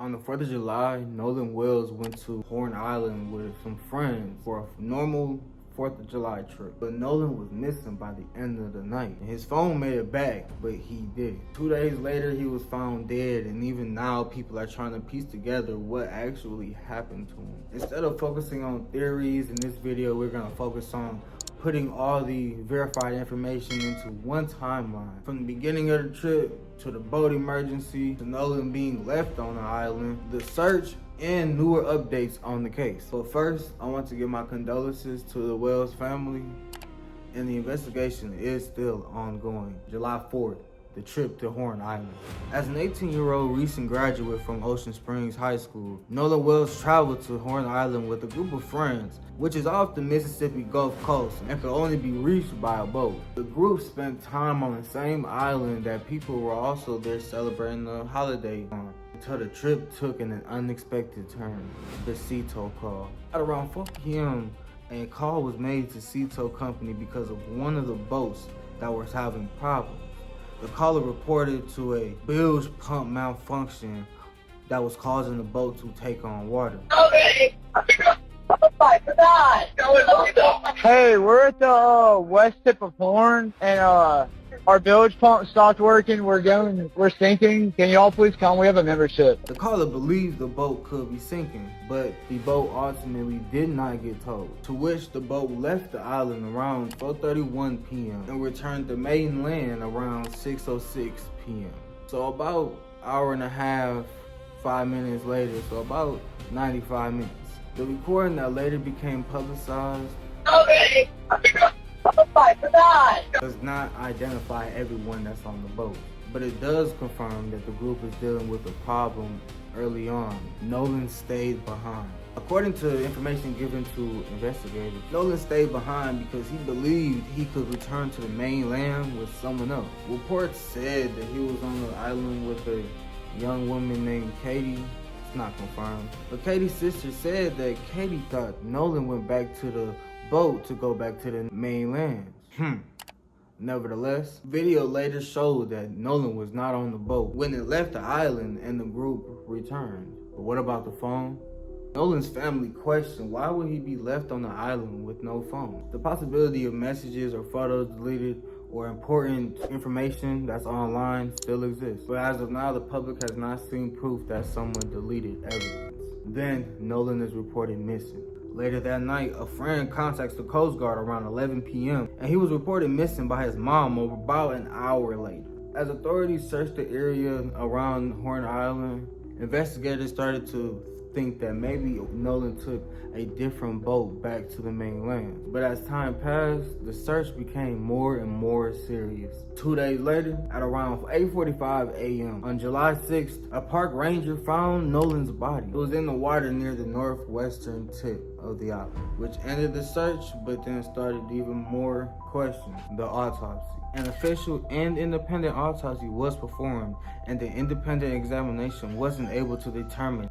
On the 4th of July, NolanWells went to Horn Island with some friends for a normal 4th of July trip. But Nolan was missing by the end of the night. His phone made it back, but he didn't. 2 days later, he was found dead, and even now, people are trying to piece together what actually happened to him. Instead of focusing on theories, in this video, we're gonna focus on putting all the verified information into one timeline. From the beginning of the trip, to the boat emergency, to Nolan being left on the island, the search, and newer updates on the case. But first, I want to give my condolences to the Wells family, and the investigation is still ongoing. July 4th, the trip to Horn Island. As an 18-year-old recent graduate from Ocean Springs High School, NolanWells traveled to Horn Island with a group of friends, which is off the Mississippi Gulf Coast and could only be reached by a boat. The group spent time on the same island that people were also there celebrating the holiday on, until the trip took an unexpected turn, the sea tow call. At around 4 p.m., a call was made to Sea Tow Company because of one of the boats that was having problems. The caller reported to a bilge pump malfunction that was causing the boat to take on water. Hey, we're at the west tip of Horn, and our bilge pump stopped working. We're sinking. Can y'all please come? We have a membership. The caller believes the boat could be sinking, but the boat ultimately did not get towed, to which the boat left the island around 4:31 p.m. and returned to mainland around 6:06 p.m. So about hour and a half, 5 minutes later, so about 95 minutes. The recording that later became publicized does not identify everyone that's on the boat, but it does confirm that the group is dealing with a problem early on. Nolan stayed behind. According to information given to investigators, Nolan stayed behind because he believed he could return to the mainland with someone else. Reports said that he was on the island with a young woman named Katie. It's not confirmed, but Katie's sister said that Katie thought Nolan went back to the boat to go back to the mainland. Nevertheless, video later showed that Nolan was not on the boat when it left the island and the group returned. But what about the phone? Nolan's family questioned why would he be left on the island with no phone. The possibility of messages or photos deleted or important information that's online still exists. But as of now, the public has not seen proof that someone deleted evidence. Then, Nolan is reported missing. Later that night, a friend contacts the Coast Guard around 11 p.m. and he was reported missing by his mom about an hour later. As authorities searched the area around Horn Island, investigators started to think that maybe Nolan took a different boat back to the mainland. But as time passed, the search became more and more serious. 2 days later, at around 8:45 a.m. on July 6th, a park ranger found Nolan's body. It was in the water near the northwestern tip of the island, which ended the search, but then started even more questions. The autopsy. An official and independent autopsy was performed, and the independent examination wasn't able to determine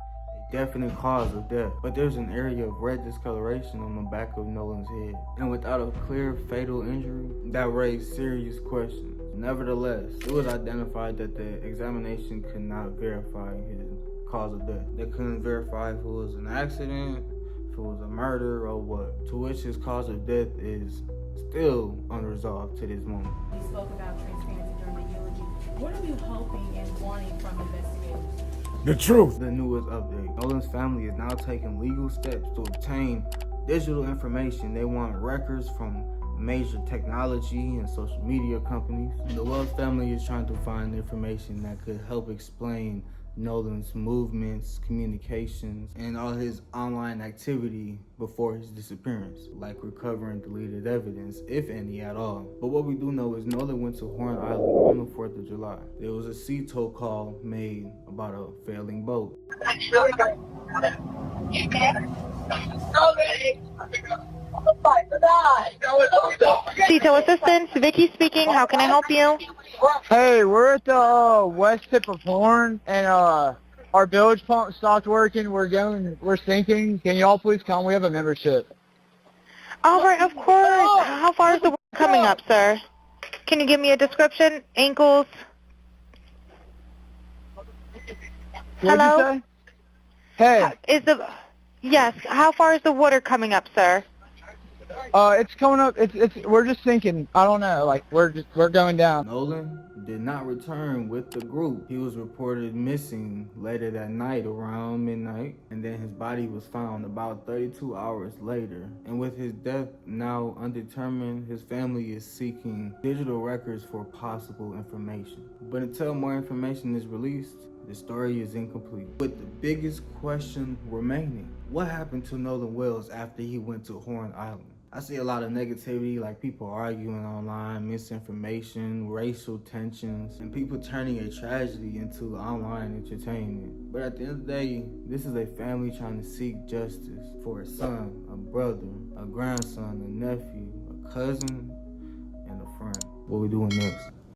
definite cause of death, but there's an area of red discoloration on the back of Nolan's head, and without a clear fatal injury, that raised serious questions. Nevertheless, it was identified that the examination could not verify his cause of death. They couldn't verify if it was an accident, if it was a murder, or what, to which his cause of death is still unresolved to this moment. You spoke about transparency during the eulogy. What are you hoping and wanting from investigators? The truth. The newest update. Nolan's family is now taking legal steps to obtain digital information. They want records from major technology and social media companies. The Wells family is trying to find information that could help explain Nolan's movements, communications, and all his online activity before his disappearance, like recovering deleted evidence, if any at all. But what we do know is Nolan went to Horn Island on the 4th of July. There was a sea tow call made about a failing boat. Sea Tow Assistance, Vicky speaking. How can I help you? Hey, we're at the west tip of Horn, and our bilge pump stopped working. We're sinking. Can y'all please come? We have a membership. All right, of course. How far is the work coming up, sir? Can you give me a description? Ankles? What'd Hello? you say? Hey, Yes, how far is the water coming up, sir? it's coming up. We're just sinking. I don't know. Like we're going down. Nolan did not return with the group. He was reported missing later that night around midnight, and then his body was found about 32 hours later. And with his death now undetermined, his family is seeking digital records for possible information. But until more information is released, the story is incomplete. With the biggest question remaining, what happened to NolanWells after he went to Horn Island? I see a lot of negativity, like people arguing online, misinformation, racial tensions, and people turning a tragedy into online entertainment. But at the end of the day, this is a family trying to seek justice for a son, a brother, a grandson, a nephew, a cousin, and a friend. What we doing next?